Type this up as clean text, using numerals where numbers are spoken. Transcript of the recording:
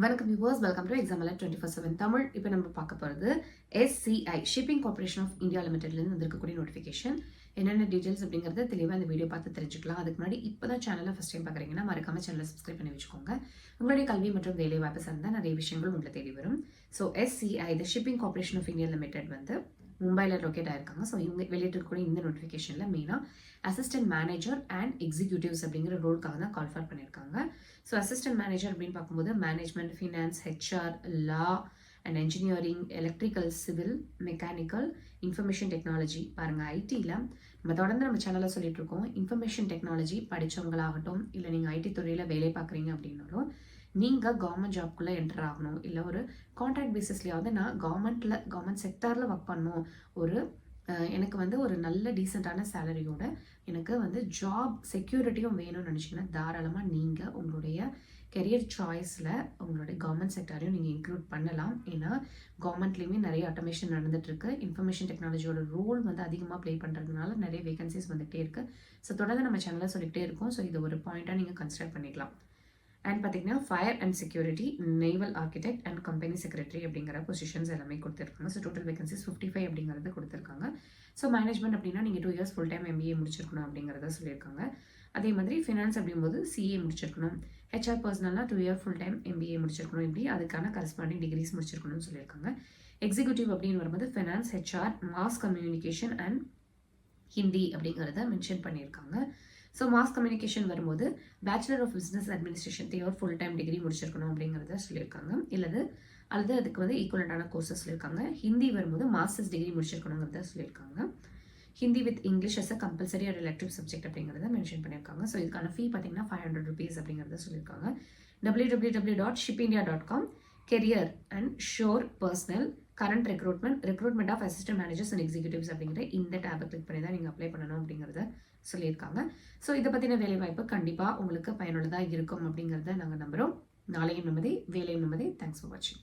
வணக்கம் viewers, welcome to exam alert 24/7 Tamil. இப்போ நம்ம பார்க்க போகிறது SCI shipping corporation of India லிமிடெட்லேருந்து வந்திருக்கக்கூடிய நோட்டிஃபிகேஷன். என்னென்ன டீட்டெயில்ஸ் அப்படிங்கிறத தெளிவாக இந்த வீடியோ பார்த்து தெரிஞ்சுக்கலாம். அதுக்கு முன்னாடி இப்போ தான் சேனலை ஃபஸ்ட் டைம் பார்க்குறீங்கன்னா மறக்காம சேனலை சப்ஸ்கிரைப் பண்ணி வச்சுக்கோங்க. உங்களுடைய கல்வி மற்றும் வேலை வாய்ப்பு சார்ந்த நிறைய விஷயங்கள் உங்களை தேடி வரும். So SCI the shipping corporation of India limited வந்து மும்பையில் லொக்கேட் ஆயிருக்காங்க. ஸோ இவங்க வெளியிட்டிருக்கக்கூடிய இந்த நோட்டிஃபிகேஷனில் மெயினாக அசிஸ்டன்ட் மேனேஜர் அண்ட் எக்ஸிக்யூட்டிவ்ஸ் அப்படிங்கிற ரோலுக்காக தான் கால் ஃபார் பண்ணியிருக்காங்க. ஸோ அசிஸ்டன்ட் மேனேஜர் அப்படின்னு பார்க்கும்போது management, finance, HR, law and engineering, electrical, civil, mechanical, information technology. பாருங்கள், ஐடியில் நம்ம தொடர்ந்து நம்ம சேனலில் சொல்லிட்டு இருக்கோம். இன்ஃபர்மேஷன் டெக்னாலஜி படித்தவங்களாகட்டும், இல்லை நீங்கள் ஐடி துறையில் வேலை பார்க்குறீங்க அப்படின்னாலும் நீங்கள் கவர்மெண்ட் ஜாப்குள்ளே என்டர் ஆகணும், இல்லை ஒரு கான்ட்ராக்ட் பேசிஸ்லையாவது நான் கவர்மெண்ட் செக்டாரில் ஒர்க் பண்ணணும், ஒரு எனக்கு வந்து ஒரு நல்ல டீசெண்டான சேலரியோட எனக்கு வந்து ஜாப் செக்யூரிட்டியும் வேணும்னு நினச்சிங்கன்னா தாராளமாக நீங்கள் உங்களுடைய கெரியர் சாய்ஸில் உங்களுடைய கவர்மெண்ட் செக்டாரையும் நீங்கள் இன்க்ளூட் பண்ணலாம். ஏன்னா கவர்மெண்ட்லேயுமே நிறைய ஆட்டோமேஷன் நடந்துகிட்ருக்கு. இன்ஃபர்மேஷன் டெக்னாலஜியோட ரோல் வந்து அதிகமாக ப்ளே பண்ணுறதுனால நிறைய வேகன்சிஸ் வந்துகிட்டே இருக்குது. ஸோ தொடர்ந்து நம்ம சேனலில் சொல்லிகிட்டே இருக்கோம். ஸோ இது ஒரு பாயிண்ட்டாக நீங்கள் கன்சிடர் பண்ணிக்கலாம். அண்ட் பார்த்தீங்கன்னா fire and security, naval architect and company secretary அப்படிங்கிற பொசிஷன்ஸ் எல்லாமே கொடுத்துருக்காங்க. ஸோ டோட்டல் வேகன்சிஸ் 55 அப்படிங்கிறது கொடுத்துருக்காங்க. ஸோ மேனேஜ்மெண்ட் அப்படின்னா நீங்கள் 2 years ஃபுல் டைம் MBA முடிச்சிருக்கணும் அப்படிங்கிறத சொல்லியிருக்காங்க. அதே மாதிரி ஃபினான்ஸ் அப்படிங்கும்போது CA முடிச்சிருக்கணும். HR பர்சனல்னா 2 year full time MBA முடிச்சிருக்கணும். இப்படி அதுக்கான கரஸ்பாண்டிங் டிகிரிஸ் முடிச்சிருக்கணும்னு சொல்லியிருக்காங்க. எக்ஸிக்யூட்டிவ் அப்படின்னு வரும்போது finance, HR, mass communication and Hindi அப்படிங்கிறத மென்ஷன் பண்ணியிருக்காங்க. ஸோ மாஸ் கம்யூனிகேஷன் வரும்போது பேச்சுலர் ஆஃப் பிஸ்னஸ் அட்மினிஸ்ட்ரேஷன் தேவர் ஃபுல் டைம் டிகிரி முடிச்சிருக்கணும் அப்படிங்கிறத சொல்லியிருக்காங்க. அல்லது அதுக்கு வந்து ஈக்குவலண்டான கோர்சஸ் சொல்லியிருக்காங்க. ஹிந்தி வரும்போது மாஸ்டர்ஸ் டிகிரி முடிச்சிருக்கணுங்கிறத சொல்லியிருக்காங்க. Hindi with English as a compulsory or elective subject அப்படிங்கிறத மென்ஷன் பண்ணியிருக்காங்க. ஸோ இதுக்கான ஃபீ பார்த்தீங்கன்னா 500 rupees அப்படிங்கிறத சொல்லியிருக்காங்க. www.shipindia.com career and shore personnel current recruitment of assistant managers and executives அப்படிங்கிற இந்த டேபை கிளிக் பண்ணி தான் நீங்கள் அப்ளை பண்ணணும் அப்படிங்கிறத சொல்லியிருக்காங்க. ஸோ இதை பற்றின வேலைவாய்ப்பு கண்டிப்பாக உங்களுக்கு பயனுள்ளதாக இருக்கும் அப்படிங்கிறத நாங்கள் நம்புகிறோம். நாளையும் நிம்மதி, வேலையும் நிம்மதி. தேங்க்ஸ் ஃபார் வாட்சிங்.